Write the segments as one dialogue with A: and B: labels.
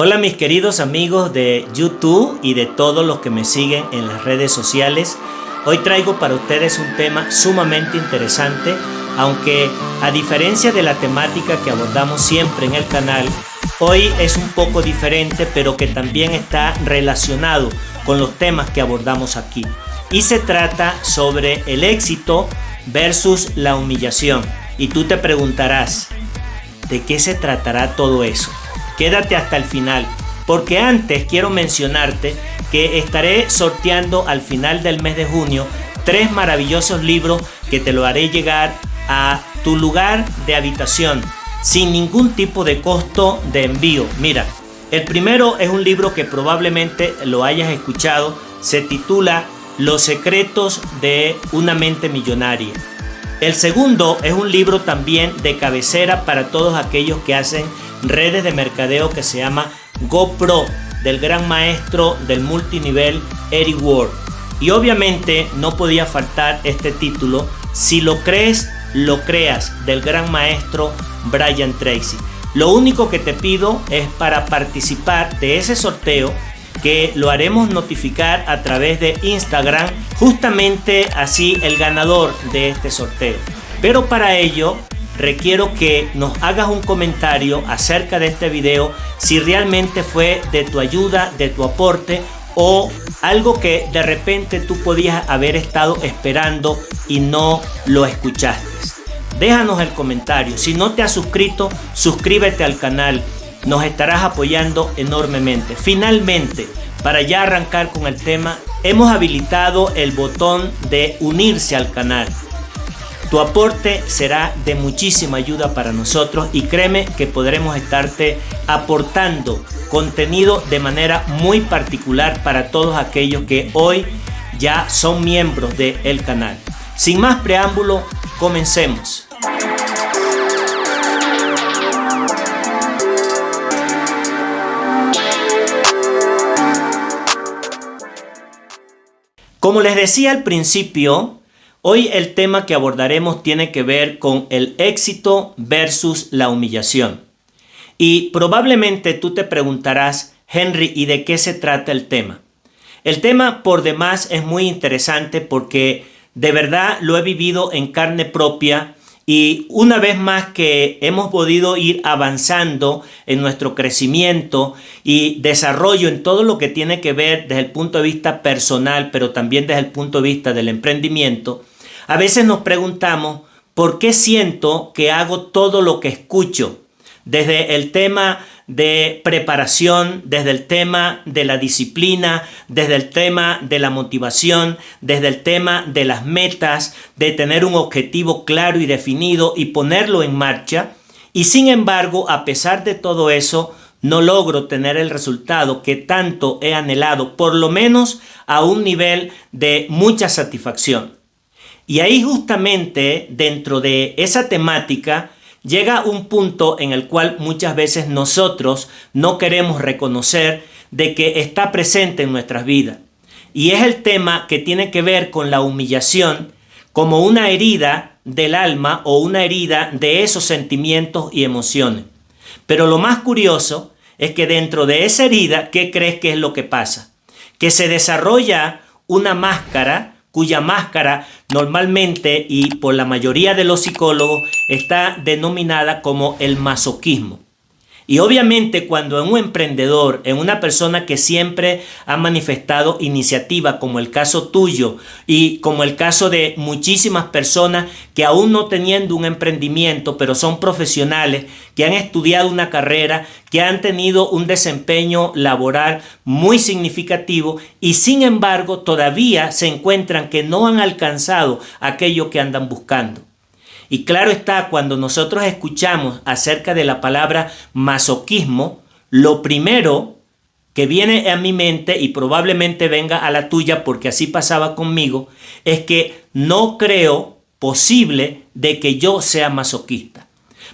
A: Hola mis queridos amigos de YouTube y de todos los que me siguen en las redes sociales. Hoy traigo para ustedes un tema sumamente interesante, aunque a diferencia de la temática que abordamos siempre en el canal, hoy es un poco diferente, pero que también está relacionado con los temas que abordamos aquí. Y se trata sobre el éxito versus la humillación. Y tú te preguntarás, ¿de qué se tratará todo eso? Quédate hasta el final, porque antes quiero mencionarte que estaré sorteando al final del mes de junio 3 maravillosos libros que te lo haré llegar a tu lugar de habitación sin ningún tipo de costo de envío. Mira, el primero es un libro que probablemente lo hayas escuchado, se titula Los secretos de una mente millonaria. El segundo es un libro también de cabecera para todos aquellos que hacen redes de mercadeo que se llama GoPro, del gran maestro del multinivel Eric Ward. Y obviamente no podía faltar este título, Si lo crees, lo creas, del gran maestro Brian Tracy. Lo único que te pido es para participar de ese sorteo, que lo haremos notificar a través de Instagram, justamente así el ganador de este sorteo. Pero para ello requiero que nos hagas un comentario acerca de este video, si realmente fue de tu ayuda, de tu aporte o algo que de repente tú podías haber estado esperando y no lo escuchaste. Déjanos el comentario. Si no te has suscrito, suscríbete al canal. Nos estarás apoyando enormemente. Finalmente, para ya arrancar con el tema, hemos habilitado el botón de unirse al canal. Tu aporte será de muchísima ayuda para nosotros y créeme que podremos estarte aportando contenido de manera muy particular para todos aquellos que hoy ya son miembros del canal. Sin más preámbulo, comencemos. Como les decía al principio, hoy el tema que abordaremos tiene que ver con el éxito versus la humillación. Y probablemente tú te preguntarás, Henry, ¿y de qué se trata el tema? El tema por demás es muy interesante porque de verdad lo he vivido en carne propia. Y una vez más que hemos podido ir avanzando en nuestro crecimiento y desarrollo en todo lo que tiene que ver desde el punto de vista personal, pero también desde el punto de vista del emprendimiento, a veces nos preguntamos por qué siento que hago todo lo que escucho, desde el tema de preparación, desde el tema de la disciplina, desde el tema de la motivación, desde el tema de las metas, de tener un objetivo claro y definido y ponerlo en marcha. Y sin embargo, a pesar de todo eso, no logro tener el resultado que tanto he anhelado, por lo menos a un nivel de mucha satisfacción. Y ahí justamente dentro de esa temática llega un punto en el cual muchas veces nosotros no queremos reconocer de que está presente en nuestras vidas. Y es el tema que tiene que ver con la humillación como una herida del alma o una herida de esos sentimientos y emociones. Pero lo más curioso es que dentro de esa herida, ¿qué crees que es lo que pasa? Que se desarrolla una máscara, cuya máscara normalmente y por la mayoría de los psicólogos está denominada como el masoquismo. Y obviamente cuando en un emprendedor, en una persona que siempre ha manifestado iniciativa, como el caso tuyo y como el caso de muchísimas personas que aún no teniendo un emprendimiento, pero son profesionales, que han estudiado una carrera, que han tenido un desempeño laboral muy significativo y sin embargo todavía se encuentran que no han alcanzado aquello que andan buscando. Y claro está, cuando nosotros escuchamos acerca de la palabra masoquismo, lo primero que viene a mi mente y probablemente venga a la tuya porque así pasaba conmigo, es que no creo posible de que yo sea masoquista.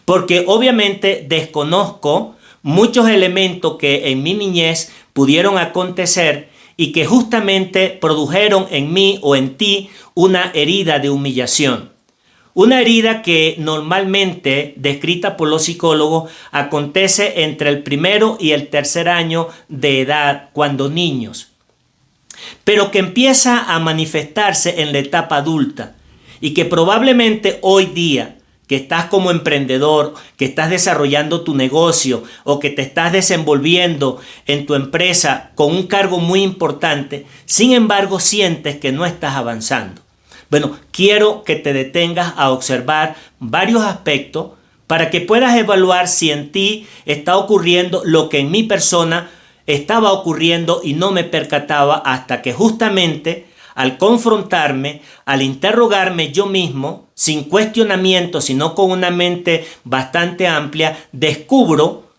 A: Porque obviamente desconozco muchos elementos que en mi niñez pudieron acontecer y que justamente produjeron en mí o en ti una herida de humillación. Una herida que normalmente, descrita por los psicólogos, acontece entre el primero y el tercer año de edad, cuando niños, pero que empieza a manifestarse en la etapa adulta y que probablemente hoy día, que estás como emprendedor, que estás desarrollando tu negocio o que te estás desenvolviendo en tu empresa con un cargo muy importante, sin embargo sientes que no estás avanzando. Bueno, quiero que te detengas a observar varios aspectos para que puedas evaluar si en ti está ocurriendo lo que en mi persona estaba ocurriendo y no me percataba, hasta que justamente al confrontarme, al interrogarme yo mismo, sin cuestionamiento, sino con una mente bastante amplia, descubro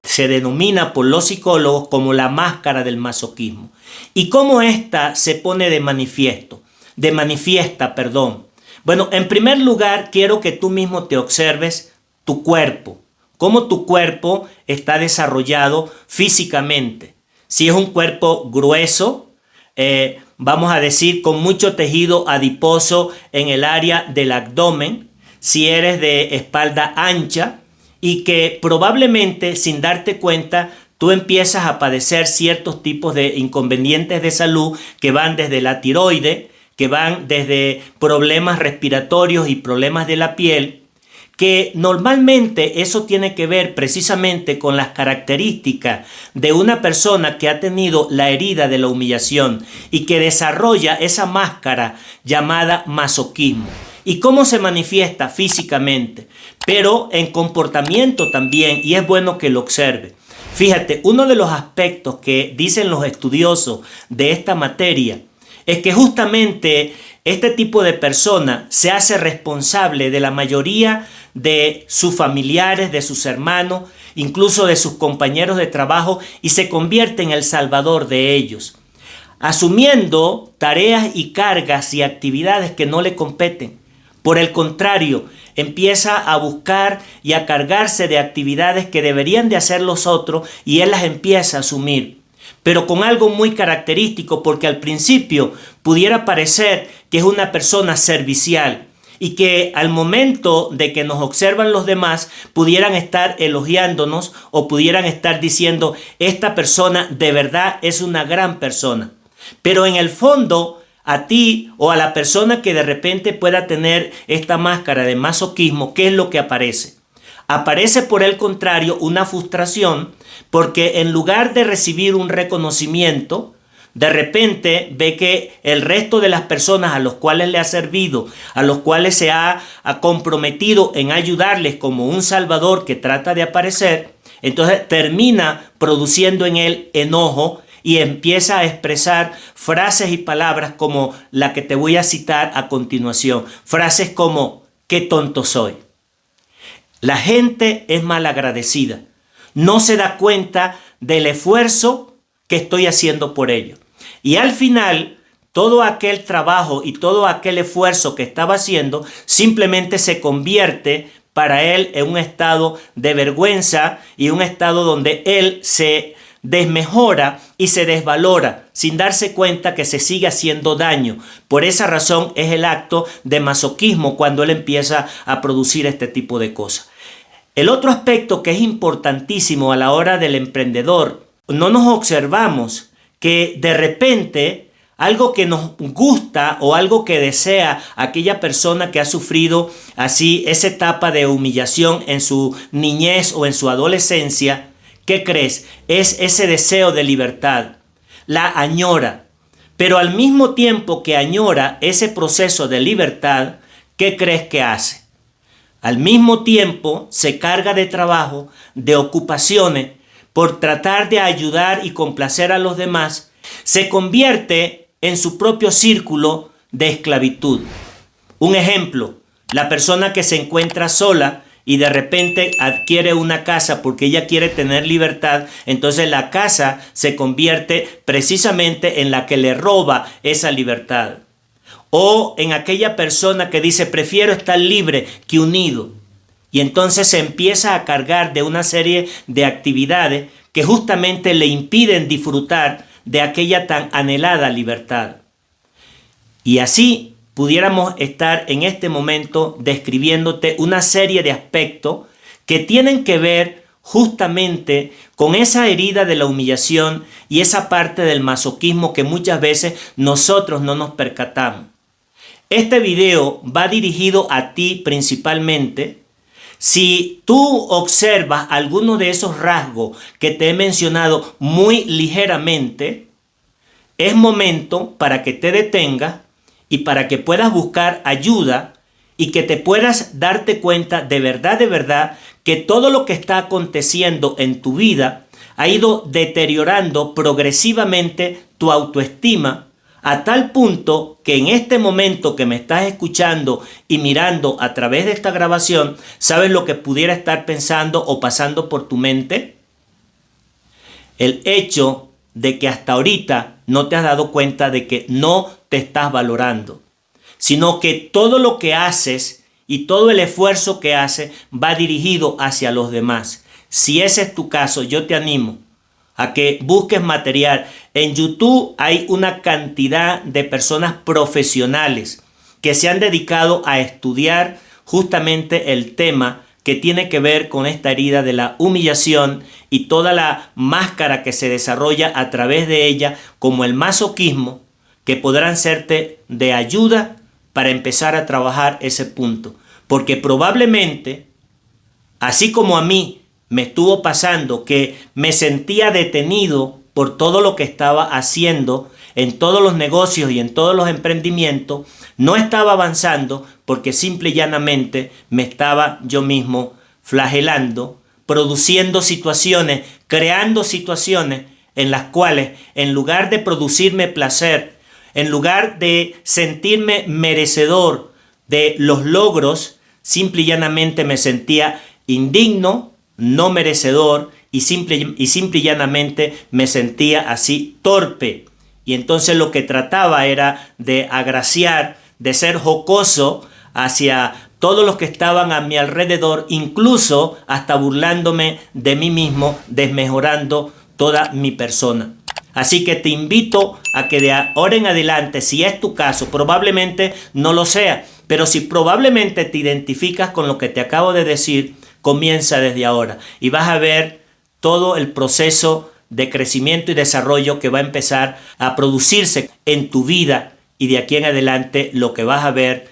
A: se denomina por los psicólogos como la máscara del masoquismo. ¿Y cómo esta se pone de manifiesta? Bueno, en primer lugar, quiero que tú mismo te observes tu cuerpo, cómo tu cuerpo está desarrollado físicamente. Si es un cuerpo grueso, vamos a decir con mucho tejido adiposo en el área del abdomen, si eres de espalda ancha, y que probablemente sin darte cuenta tú empiezas a padecer ciertos tipos de inconvenientes de salud que van desde la tiroide, que van desde problemas respiratorios y problemas de la piel, que normalmente eso tiene que ver precisamente con las características de una persona que ha tenido la herida de la humillación y que desarrolla esa máscara llamada masoquismo. ¿Y cómo se manifiesta físicamente? Pero en comportamiento también, y es bueno que lo observe. Fíjate, uno de los aspectos que dicen los estudiosos de esta materia es que justamente este tipo de persona se hace responsable de la mayoría de sus familiares, de sus hermanos, incluso de sus compañeros de trabajo, y se convierte en el salvador de ellos, asumiendo tareas y cargas y actividades que no le competen. Por el contrario, empieza a buscar y a cargarse de actividades que deberían de hacer los otros y él las empieza a asumir. Pero con algo muy característico, porque al principio pudiera parecer que es una persona servicial y que al momento de que nos observan los demás pudieran estar elogiándonos o pudieran estar diciendo: esta persona de verdad es una gran persona. Pero en el fondo, a ti o a la persona que de repente pueda tener esta máscara de masoquismo, ¿qué es lo que aparece? Aparece, por el contrario, una frustración, porque en lugar de recibir un reconocimiento, de repente ve que el resto de las personas a los cuales le ha servido, a los cuales se ha comprometido en ayudarles como un salvador que trata de aparecer, entonces termina produciendo en él enojo y empieza a expresar frases y palabras como la que te voy a citar a continuación. Frases como: qué tonto soy. La gente es malagradecida. No se da cuenta del esfuerzo que estoy haciendo por ellos. Y al final, todo aquel trabajo y todo aquel esfuerzo que estaba haciendo simplemente se convierte para él en un estado de vergüenza y un estado donde él se desmejora y se desvalora sin darse cuenta que se sigue haciendo daño. Por esa razón es el acto de masoquismo cuando él empieza a producir este tipo de cosas. El otro aspecto que es importantísimo a la hora del emprendedor, no nos observamos que de repente algo que nos gusta o algo que desea aquella persona que ha sufrido así esa etapa de humillación en su niñez o en su adolescencia, ¿qué crees? Es ese deseo de libertad. La añora. Pero al mismo tiempo que añora ese proceso de libertad, ¿qué crees que hace? Al mismo tiempo se carga de trabajo, de ocupaciones, por tratar de ayudar y complacer a los demás, se convierte en su propio círculo de esclavitud. Un ejemplo, la persona que se encuentra sola y de repente adquiere una casa porque ella quiere tener libertad, entonces la casa se convierte precisamente en la que le roba esa libertad. O en aquella persona que dice: prefiero estar libre que unido. Y entonces se empieza a cargar de una serie de actividades que justamente le impiden disfrutar de aquella tan anhelada libertad. Y así pudiéramos estar en este momento describiéndote una serie de aspectos que tienen que ver justamente con esa herida de la humillación y esa parte del masoquismo que muchas veces nosotros no nos percatamos. Este video va dirigido a ti principalmente. Si tú observas alguno de esos rasgos que te he mencionado muy ligeramente, es momento para que te detengas y para que puedas buscar ayuda y que te puedas darte cuenta de verdad, que todo lo que está aconteciendo en tu vida ha ido deteriorando progresivamente tu autoestima a tal punto que en este momento que me estás escuchando y mirando a través de esta grabación, ¿sabes lo que pudiera estar pensando o pasando por tu mente? El hecho de que hasta ahorita no te has dado cuenta de que no te estás valorando, sino que todo lo que haces y todo el esfuerzo que haces va dirigido hacia los demás. Si ese es tu caso, yo te animo a que busques material. En YouTube hay una cantidad de personas profesionales que se han dedicado a estudiar justamente el tema que tiene que ver con esta herida de la humillación y toda la máscara que se desarrolla a través de ella, como el masoquismo, que podrán serte de ayuda para empezar a trabajar ese punto. Porque probablemente, así como a mí me estuvo pasando que me sentía detenido por todo lo que estaba haciendo en todos los negocios y en todos los emprendimientos, no estaba avanzando porque simple y llanamente me estaba yo mismo flagelando, produciendo situaciones, creando situaciones en las cuales, en lugar de producirme placer, en lugar de sentirme merecedor de los logros, simple y llanamente me sentía indigno, no merecedor y simple y llanamente me sentía así torpe. Y entonces lo que trataba era de agraciar, de ser jocoso hacia todos los que estaban a mi alrededor, incluso hasta burlándome de mí mismo, desmejorando toda mi persona. Así que te invito a que de ahora en adelante, si es tu caso, probablemente no lo sea, pero si probablemente te identificas con lo que te acabo de decir, comienza desde ahora y vas a ver todo el proceso de crecimiento y desarrollo que va a empezar a producirse en tu vida, y de aquí en adelante lo que vas a ver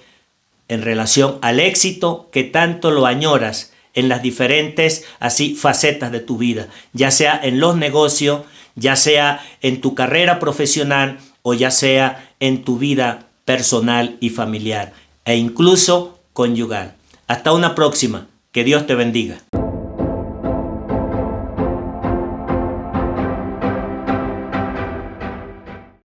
A: en relación al éxito que tanto lo añoras en las diferentes así facetas de tu vida, ya sea en los negocios, ya sea en tu carrera profesional o ya sea en tu vida personal y familiar e incluso conyugal. Hasta una próxima. Que Dios te bendiga.